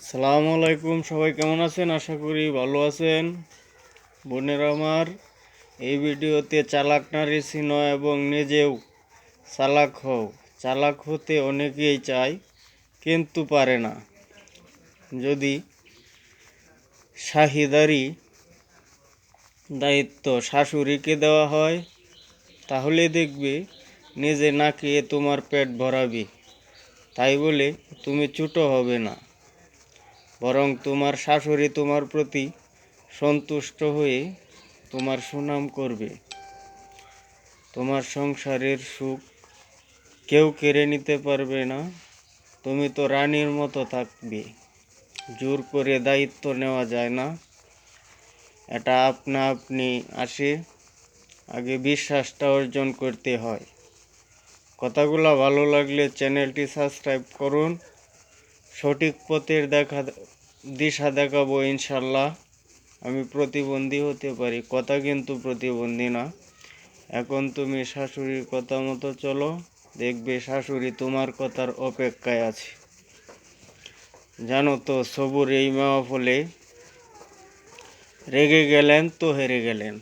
সালামু আলাইকুম, সবাই কেমন আছেন? আশা করি ভালো আছেন। বোনেরা আমার, এই ভিডিওতে চালাক নারী চিনো এবং নিজেও চালাক হও। চালাক হতে অনেকেই চায় কিন্তু পারে না। যদি শাহিদারি দায়িত্ব শাশুড়িকে দেওয়া হয় তাহলে দেখবে নিজে না খেয়ে তোমার পেট ভরাবে। তাই বলে তুমি ছোট হবে না, বরং তোমার শাশুড়ি তোমার প্রতি সন্তুষ্ট হয়ে তোমার সুনাম করবে। তোমার সংসারের সুখ কেউ কেড়ে নিতে পারবে না। তুমি তো রানীর মতো থাকবে। জোর করে দায়িত্ব নেওয়া যায় না, এটা আপনা আপনি আসে। আগে বিশ্বাসটা অর্জন করতে হয়। কথাগুলো ভালো লাগলে চ্যানেলটি সাবস্ক্রাইব করুন। সঠিক পথের দিশা দেখাবো ইনশাল্লাহ। আমি প্রতিবন্ধী হতে পারি, কথা কিন্তু প্রতিবন্ধী না। এখন তুমি শাশুড়ির কথা মতো চলো, দেখবে শাশুড়ি তোমার কথার অপেক্ষায় আছে। জানো তো, সবুর এই মাহফলে রেগে গেলেন তো হেরে গেলেন।